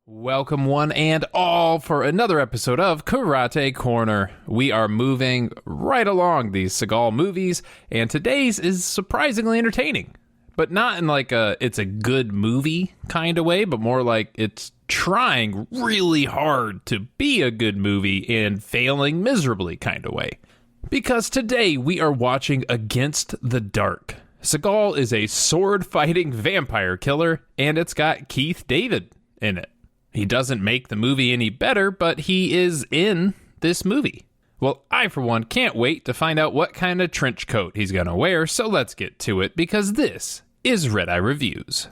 Welcome one and all for another episode of Karate Corner. We are moving right along these Seagal movies, and today's is surprisingly entertaining. But not in like it's a good movie kind of way, but more like it's trying really hard to be a good movie and failing miserably kind of way. Because today we are watching Against the Dark. Seagal is a sword-fighting vampire killer, and it's got Keith David in it. He doesn't make the movie any better, but he is in this movie. Well, I, for one, can't wait to find out what kind of trench coat he's going to wear, so let's get to it, because this is Redeye Reviews.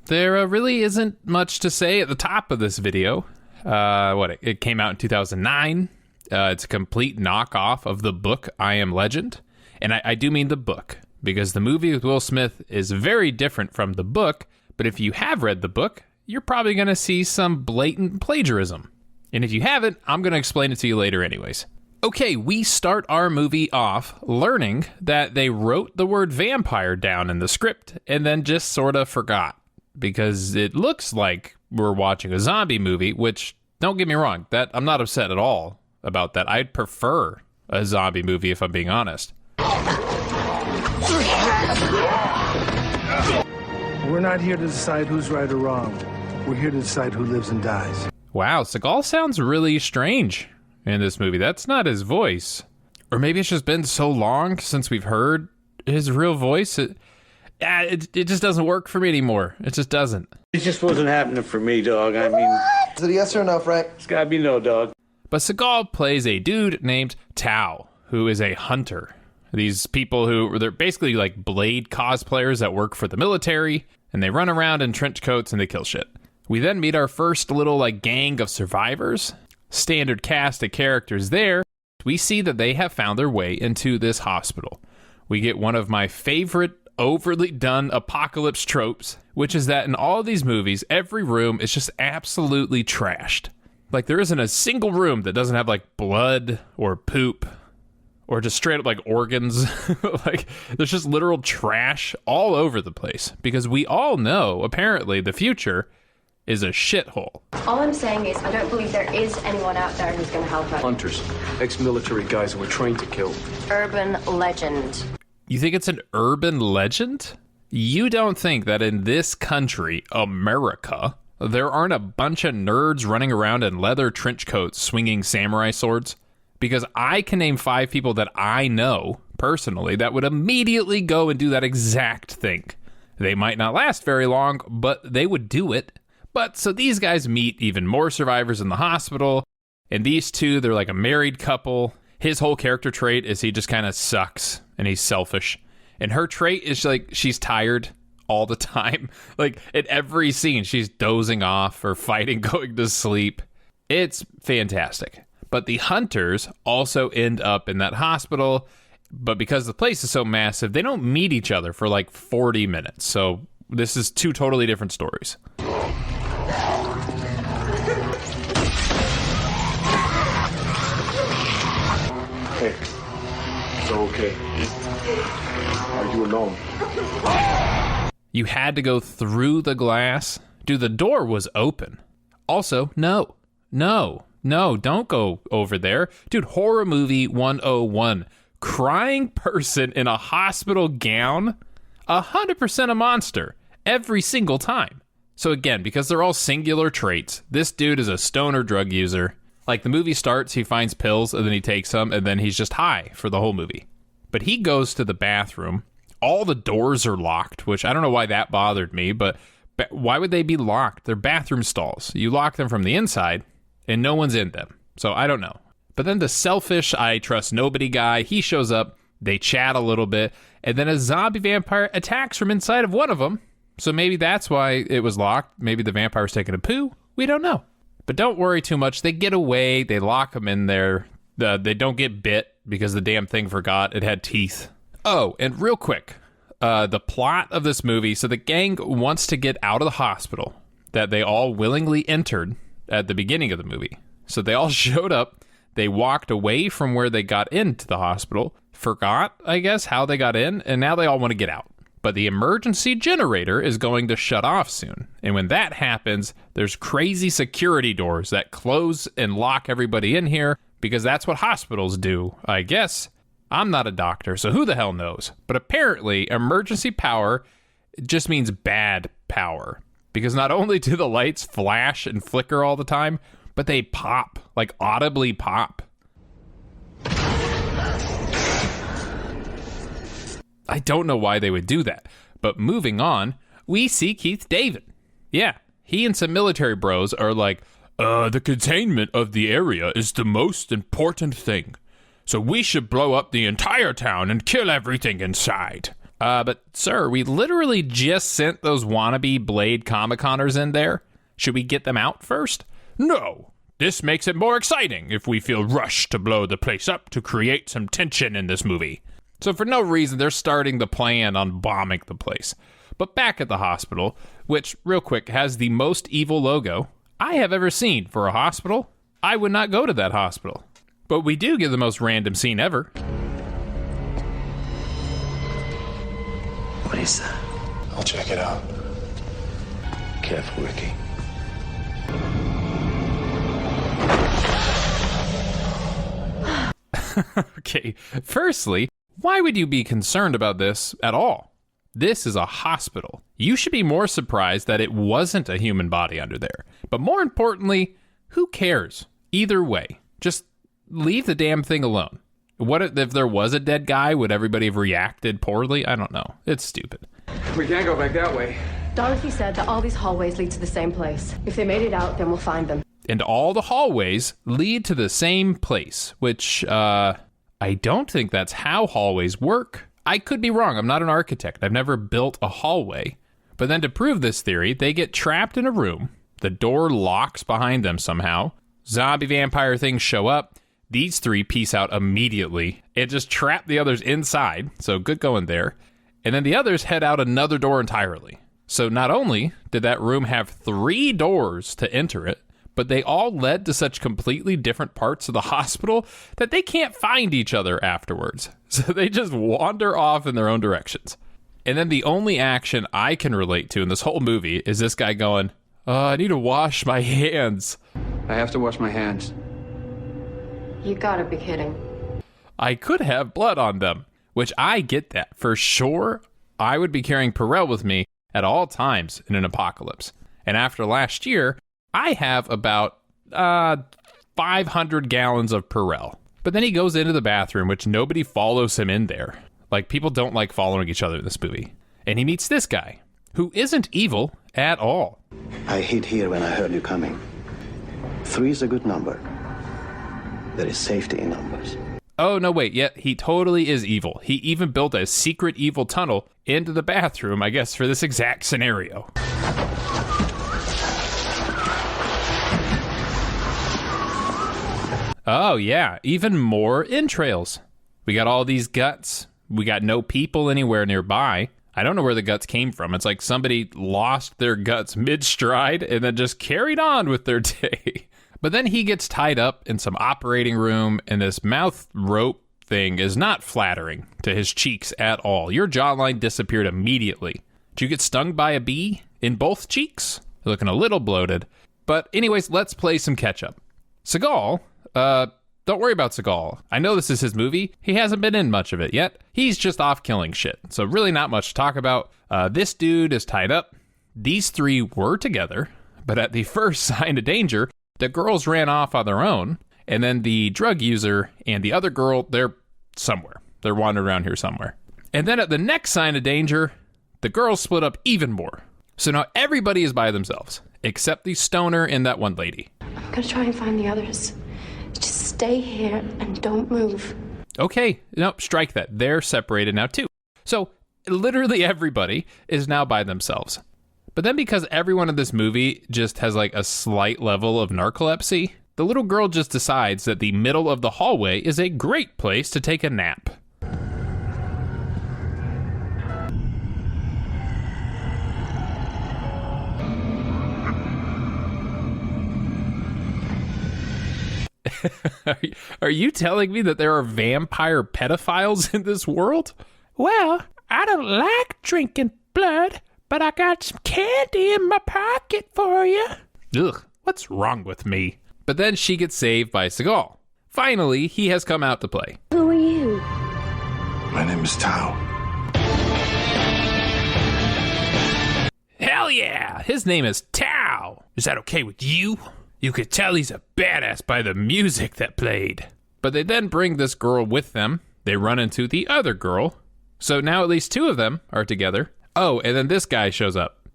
There really isn't much to say at the top of this video. It came out in 2009. It's a complete knockoff of the book I Am Legend, and I do mean the book. Because the movie with Will Smith is very different from the book, but if you have read the book, you're probably going to see some blatant plagiarism. And if you haven't, I'm going to explain it to you later anyways. Okay, we start our movie off learning that they wrote the word vampire down in the script and then just sort of forgot. Because it looks like we're watching a zombie movie, which, don't get me wrong, that I'm not upset at all about that. I'd prefer a zombie movie if I'm being honest. We're not here to decide who's right or wrong. We're here to decide who lives and dies. Wow, Seagal sounds really strange in this movie. That's not his voice. Or maybe it's just been so long since we've heard his real voice. It just doesn't work for me anymore. It just doesn't. It just wasn't happening for me, dog. I mean... Is it a yes or no, Frank? It's gotta be no, dog. But Seagal plays a dude named Tao, who is a hunter. These people they're basically like Blade cosplayers that work for the military, and they run around in trench coats and they kill shit. We then meet our first little like gang of survivors. Standard cast of characters there. We see that they have found their way into this hospital. We get one of my favorite overly done apocalypse tropes, which is that in all of these movies, every room is just absolutely trashed. Like there isn't a single room that doesn't have like blood or poop or just straight up like organs. Like there's just literal trash all over the place because we all know apparently the future is a shithole. All I'm saying is I don't believe there is anyone out there who's going to help us. Hunters, ex-military guys who were trained to kill. Urban legend. You think it's an urban legend? You don't think that in this country, America, there aren't a bunch of nerds running around in leather trench coats swinging samurai swords? Because I can name 5 people that I know, personally, that would immediately go and do that exact thing. They might not last very long, but they would do it. But so these guys meet even more survivors in the hospital, and these two, they're like a married couple. His whole character trait is he just kind of sucks, and he's selfish. And her trait is like she's tired all the time. Like at every scene, she's dozing off or fighting, going to sleep. It's fantastic. But the hunters also end up in that hospital, but because the place is so massive, they don't meet each other for like 40 minutes. So this is 2 totally different stories. Hey, so okay. Are you alone? You had to go through the glass? Dude, the door was open. Also, no, don't go over there. Dude, horror movie 101. Crying person in a hospital gown? 100% a monster. Every single time. So again, because they're all singular traits, this dude is a stoner drug user. Like the movie starts, he finds pills and then he takes them and then he's just high for the whole movie. But he goes to the bathroom. All the doors are locked, which I don't know why that bothered me, but why would they be locked? They're bathroom stalls. You lock them from the inside and no one's in them. So I don't know. But then the selfish, I trust nobody guy, he shows up, they chat a little bit, and then a zombie vampire attacks from inside of one of them. So maybe that's why it was locked. Maybe the vampire's taking a poo. We don't know. But don't worry too much. They get away. They lock them in there. They don't get bit because the damn thing forgot it had teeth. Oh, and real quick, the plot of this movie. So the gang wants to get out of the hospital that they all willingly entered at the beginning of the movie. So they all showed up. They walked away from where they got into the hospital, forgot, I guess, how they got in, and now they all want to get out. but the emergency generator is going to shut off soon. And when that happens, there's crazy security doors that close and lock everybody in here, because that's what hospitals do, I guess. I'm not a doctor, so who the hell knows? But apparently, emergency power just means bad power. Because not only do the lights flash and flicker all the time, but they pop, like audibly pop. I don't know why they would do that. But moving on, we see Keith David. Yeah, he and some military bros are like, the containment of the area is the most important thing. So we should blow up the entire town and kill everything inside. But sir, we literally just sent those wannabe Blade Comic-Coners in there. Should we get them out first? No. This makes it more exciting if we feel rushed to blow the place up to create some tension in this movie. So for no reason, they're starting the plan on bombing the place. But back at the hospital, which, real quick, has the most evil logo I have ever seen for a hospital. I would not go to that hospital. But we do get the most random scene ever. What is that? I'll check it out. Careful, Ricky. Okay, firstly, why would you be concerned about this at all? This is a hospital. You should be more surprised that it wasn't a human body under there. But more importantly, who cares? Either way, just leave the damn thing alone. What if there was a dead guy? Would everybody have reacted poorly? I don't know. It's stupid. We can't go back that way. Dorothy said that all these hallways lead to the same place. If they made it out, then we'll find them. And all the hallways lead to the same place, which, I don't think that's how hallways work. I could be wrong. I'm not an architect. I've never built a hallway. But then to prove this theory, they get trapped in a room. The door locks behind them somehow. Zombie vampire things show up. These three peace out immediately and just trap the others inside. So good going there. And then the others head out another door entirely. So not only did that room have 3 doors to enter it, but they all led to such completely different parts of the hospital that they can't find each other afterwards. So they just wander off in their own directions. And then the only action I can relate to in this whole movie is this guy going, I need to wash my hands. I have to wash my hands. You gotta be kidding. I could have blood on them, which I get that. For sure, I would be carrying Perel with me at all times in an apocalypse. And after last year, I have about 500 gallons of Perel. But then he goes into the bathroom, which nobody follows him in there. Like, people don't like following each other in this movie. And he meets this guy, who isn't evil at all. I hid here when I heard you coming. 3 is a good number. There is safety in numbers. Oh, no, wait. Yeah, he totally is evil. He even built a secret evil tunnel into the bathroom, I guess, for this exact scenario. Oh, yeah. Even more entrails. We got all these guts. We got no people anywhere nearby. I don't know where the guts came from. It's like somebody lost their guts mid-stride and then just carried on with their day. But then he gets tied up in some operating room, and this mouth rope thing is not flattering to his cheeks at all. Your jawline disappeared immediately. Did you get stung by a bee in both cheeks? You're looking a little bloated. But anyways, let's play some catch-up. Seagal, don't worry about Seagal. I know this is his movie. He hasn't been in much of it yet. He's just off killing shit. So really not much to talk about. This dude is tied up. These 3 were together, but at the first sign of danger, the girls ran off on their own, and then the drug user and the other girl, they're somewhere. They're wandering around here somewhere. And then at the next sign of danger, the girls split up even more. So now everybody is by themselves, except the stoner and that one lady. I'm gonna try and find the others. Just stay here and don't move. Okay, nope, strike that. They're separated now too. So literally everybody is now by themselves. But then because everyone in this movie just has like a slight level of narcolepsy, the little girl just decides that the middle of the hallway is a great place to take a nap. Are you telling me that there are vampire pedophiles in this world? Well, I don't like drinking blood, but I got some candy in my pocket for you. Ugh, what's wrong with me? But then she gets saved by Seagal. Finally, he has come out to play. Who are you? My name is Tao. Hell yeah! His name is Tao. Is that okay with you? You could tell he's a badass by the music that played. But they then bring this girl with them. They run into the other girl. So now at least 2 of them are together. Oh, and then this guy shows up.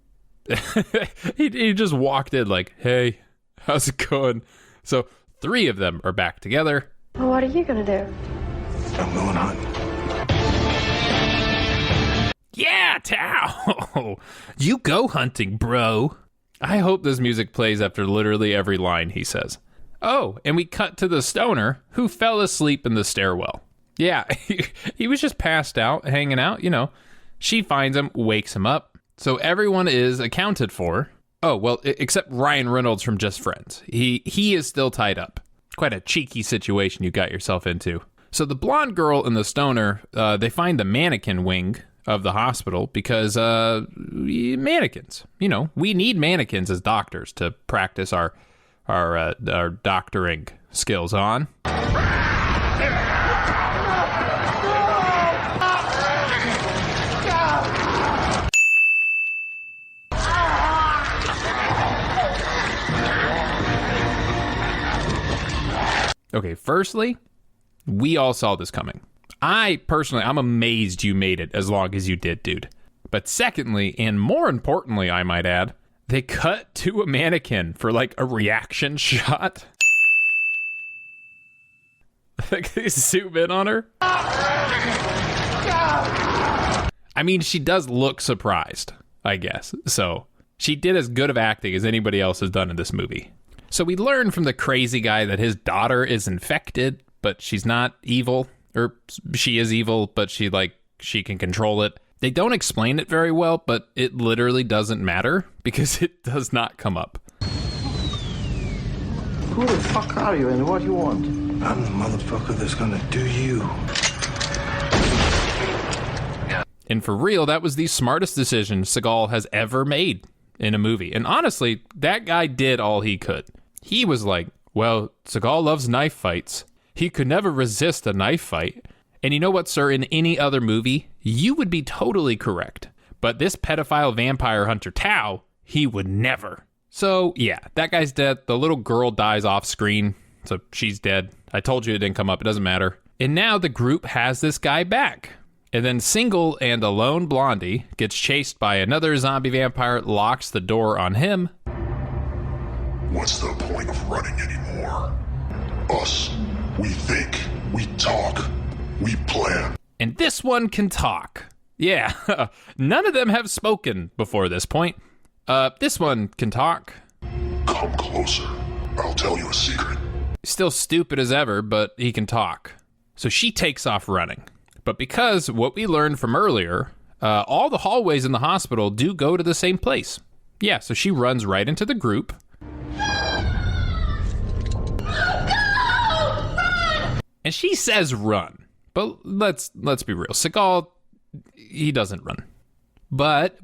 he just walked in like, hey, how's it going? So 3 of them are back together. Well, what are you gonna do? I'm going hunting. Yeah, Tao! You go hunting, bro. I hope this music plays after literally every line he says. Oh, and we cut to the stoner who fell asleep in the stairwell. Yeah, he was just passed out, hanging out, you know. She finds him, wakes him up. So everyone is accounted for. Oh, well, except Ryan Reynolds from Just Friends. He is still tied up. Quite a cheeky situation you got yourself into. So the blonde girl and the stoner, they find the mannequin wing of the hospital because mannequins. You know, we need mannequins as doctors to practice our doctoring skills on. Okay, firstly, we all saw this coming. I'm amazed you made it as long as you did, dude. But secondly, and more importantly, I might add, they cut to a mannequin for like a reaction shot. Like they zoom in on her. I mean, she does look surprised, I guess. So she did as good of acting as anybody else has done in this movie. So we learn from the crazy guy that his daughter is infected, but she's not evil. Or she is evil, but she can control it. They don't explain it very well, but it literally doesn't matter because it does not come up. Who the fuck are you and what do you want? I'm the motherfucker that's gonna do you. And for real, that was the smartest decision Seagal has ever made in a movie. And honestly, that guy did all he could. He was like, well, Seagal loves knife fights. He could never resist a knife fight. And you know what, sir? In any other movie, you would be totally correct. But this pedophile vampire hunter Tao, he would never. So, yeah, that guy's dead. The little girl dies off screen. So she's dead. I told you it didn't come up. It doesn't matter. And now the group has this guy back. And then Single and a lone blondie gets chased by another zombie vampire, locks the door on him. What's the point of running anymore? Us, we think, we talk, we plan. And this one can talk. Yeah, none of them have spoken before this point. This one can talk. Come closer. I'll tell you a secret. Still stupid as ever, but he can talk. So she takes off running. But because what we learned from earlier, all the hallways in the hospital do go to the same place. Yeah, so she runs right into the group. And she says run. But let's be real. Seagal, he doesn't run. But,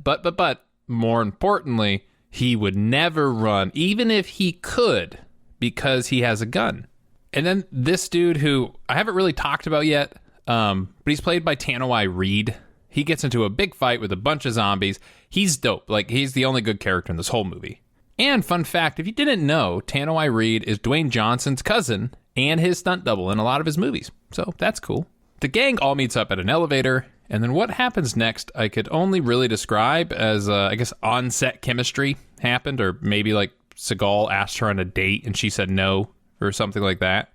more importantly, he would never run, even if he could, because he has a gun. And then this dude who I haven't really talked about yet, but he's played by Tanoai Reed. He gets into a big fight with a bunch of zombies. He's dope. Like, he's the only good character in this whole movie. And fun fact, if you didn't know, Tanoai Reed is Dwayne Johnson's cousin and his stunt double in a lot of his movies. So that's cool. The gang all meets up at an elevator, and then what happens next I could only really describe as, I guess, on-set chemistry happened, or maybe like Seagal asked her on a date and she said no, or something like that.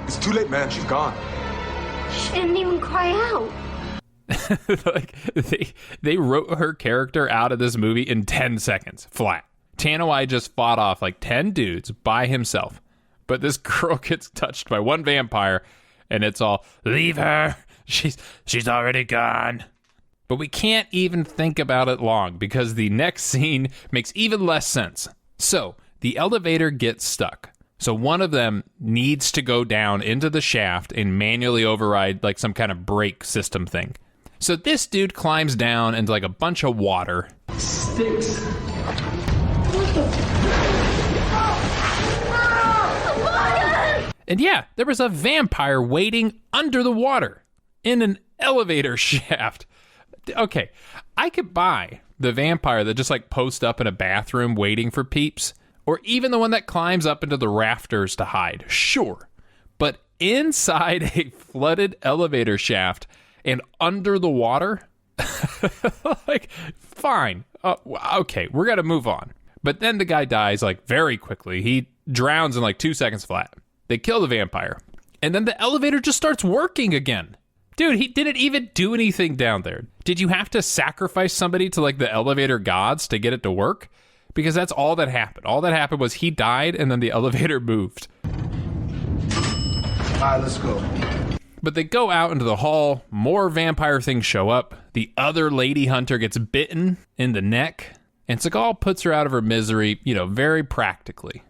It's too late, man. She's gone. She didn't even cry out. Like, they wrote her character out of this movie in 10 seconds, flat. Tanoai just fought off like 10 dudes by himself. But this girl gets touched by one vampire, and it's all, leave her. She's already gone. But we can't even think about it long, because the next scene makes even less sense. So, the elevator gets stuck. So one of them needs to go down into the shaft and manually override like some kind of brake system thing. So this dude climbs down into like a bunch of water. Stinks. And yeah, there was a vampire waiting under the water in an elevator shaft. Okay, I could buy the vampire that just like posts up in a bathroom waiting for peeps, or even the one that climbs up into the rafters to hide. Sure. But inside a flooded elevator shaft and under the water? Like, fine. Okay, we're going to move on. But then the guy dies like very quickly. He drowns in like 2 seconds flat. They kill the vampire. And then the elevator just starts working again. Dude, he didn't even do anything down there. Did you have to sacrifice somebody to like the elevator gods to get it to work? Because that's all that happened. All that happened was he died and then the elevator moved. All right, let's go. But they go out into the hall. More vampire things show up. The other lady hunter gets bitten in the neck. And Seagal puts her out of her misery, very practically.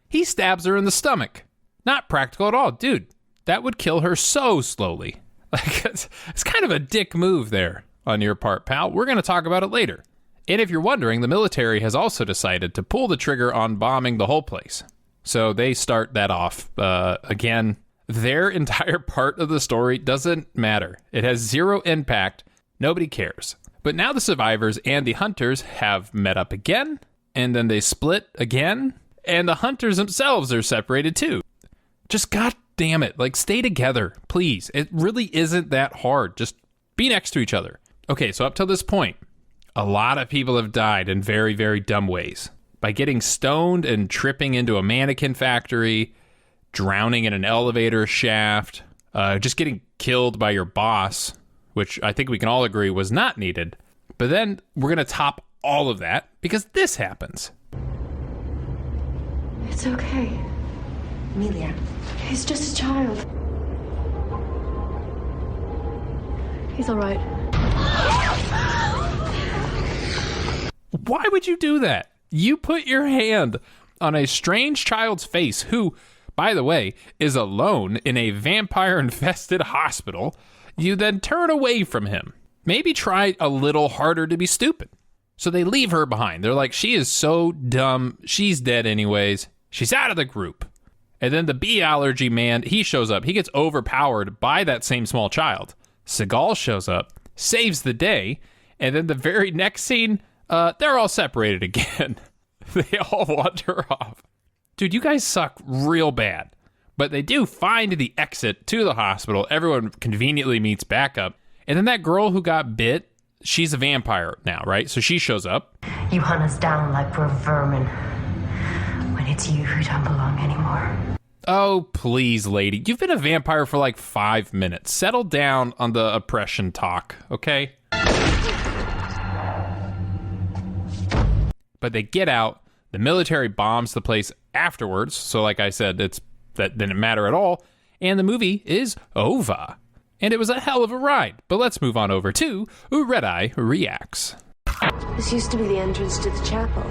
He stabs her in the stomach. Not practical at all. Dude, that would kill her so slowly. Like, it's kind of a dick move there on your part, pal. We're going to talk about it later. And if you're wondering, the military has also decided to pull the trigger on bombing the whole place. So they start that off. Again, their entire part of the story doesn't matter. It has zero impact. Nobody cares. But now the survivors and the hunters have met up again, and then they split again, and the hunters themselves are separated too. Just god damn it, like stay together, please. It really isn't that hard. Just be next to each other. Okay, so up till this point, a lot of people have died in very, very dumb ways. By getting stoned and tripping into a mannequin factory, drowning in an elevator shaft, just getting killed by your boss, which I think we can all agree was not needed. But then we're going to top all of that because this happens. It's okay. Amelia. He's just a child. He's all right. Why would you do that? You put your hand on a strange child's face who, by the way, is alone in a vampire-infested hospital. You then turn away from him. Maybe try a little harder to be stupid. So they leave her behind. They're like, she is so dumb. She's dead anyways. She's out of the group. And then the bee allergy man, he shows up. He gets overpowered by that same small child. Seagal shows up, saves the day, and then the very next scene, they're all separated again. They all wander off. Dude, you guys suck real bad. But they do find the exit to the hospital. Everyone conveniently meets back up. And then that girl who got bit, she's a vampire now, right? So she shows up. You hunt us down like we're vermin. When it's you who don't belong anymore. Oh, please, lady. You've been a vampire for like 5 minutes. Settle down on the oppression talk, okay? But they get out. The military bombs the place afterwards. So like I said, that didn't matter at all. And the movie is over. And it was a hell of a ride. But let's move on over to Redeye Reacts. This used to be the entrance to the chapel.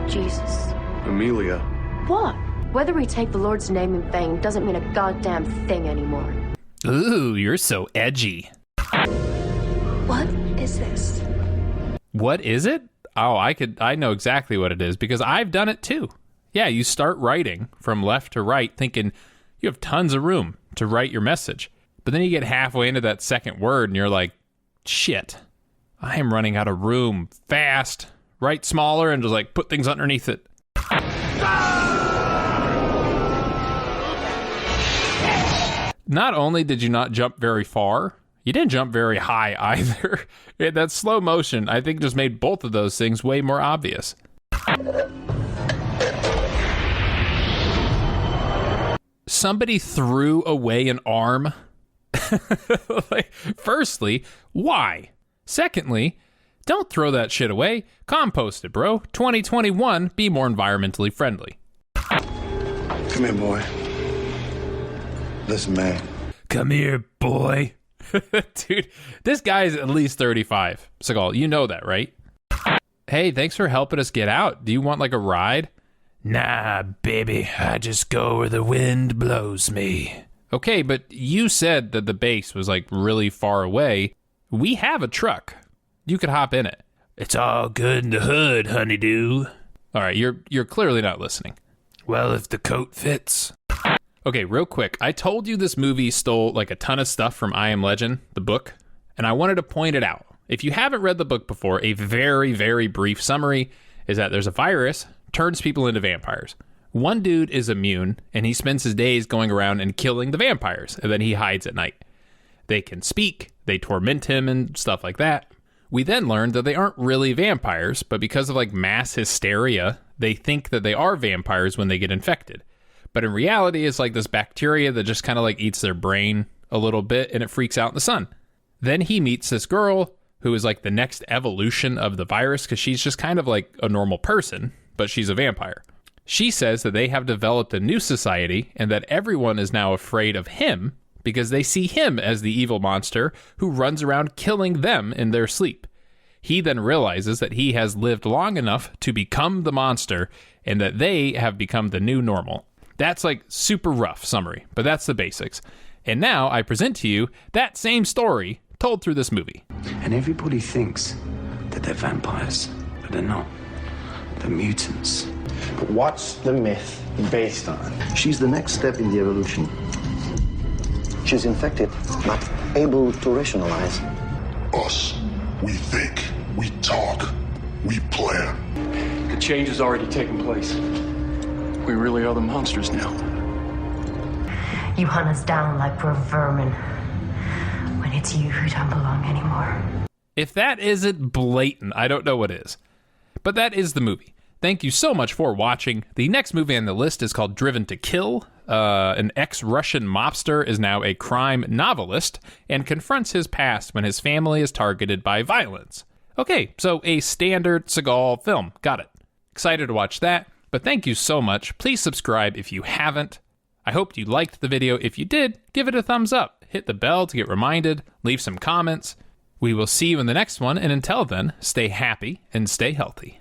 Jesus. Amelia. What? Whether we take the Lord's name in vain doesn't mean a goddamn thing anymore. Ooh, you're so edgy. What is this? What is it? Oh, I know exactly what it is because I've done it too. Yeah, you start writing from left to right thinking you have tons of room to write your message. But then you get halfway into that second word and you're like, shit, I am running out of room fast. Write smaller and just like put things underneath it. Not only did you not jump very far, you didn't jump very high either. That slow motion, I think, just made both of those things way more obvious. Somebody threw away an arm. Like, firstly, why? Secondly, don't throw that shit away. Compost it, bro. 2021, be more environmentally friendly. Come here, boy. Listen, man. Come here, boy. Dude, this guy is at least 35. Seagal, you know that, right? Hey, thanks for helping us get out. Do you want like a ride? Nah, baby, I just go where the wind blows me. Okay, but you said that the base was like really far away. We have a truck. You could hop in it. It's all good in the hood, honeydew. All right, you're clearly not listening. Well, if the coat fits. Okay, real quick. I told you this movie stole like a ton of stuff from I Am Legend, the book, and I wanted to point it out. If you haven't read the book before, a very, very brief summary is that there's a virus, turns people into vampires. One dude is immune, and he spends his days going around and killing the vampires, and then he hides at night. They can speak, they torment him and stuff like that. We then learn that they aren't really vampires, but because of like mass hysteria, they think that they are vampires when they get infected. But in reality, it's like this bacteria that just kind of like eats their brain a little bit, and it freaks out in the sun. Then he meets this girl who is like the next evolution of the virus, because she's just kind of like a normal person, but she's a vampire. She says that they have developed a new society and that everyone is now afraid of him because they see him as the evil monster who runs around killing them in their sleep. He then realizes that he has lived long enough to become the monster and that they have become the new normal. That's like super rough summary, but that's the basics. And now I present to you that same story told through this movie. And everybody thinks that they're vampires, but they're not. They're mutants. But what's the myth based on? She's the next step in the evolution. She's infected, not able to rationalize. Us, we think, we talk, we plan. The change has already taken place. We really are the monsters now. You hunt us down like we're vermin. When it's you who don't belong anymore. If that isn't blatant, I don't know what is. But that is the movie. Thank you so much for watching. The next movie on the list is called Driven to Kill. An ex-Russian mobster is now a crime novelist and confronts his past when his family is targeted by violence. Okay, so a standard Seagal film. Got it. Excited to watch that, but thank you so much. Please subscribe if you haven't. I hope you liked the video. If you did, give it a thumbs up. Hit the bell to get reminded. Leave some comments. We will see you in the next one, and until then, stay happy and stay healthy.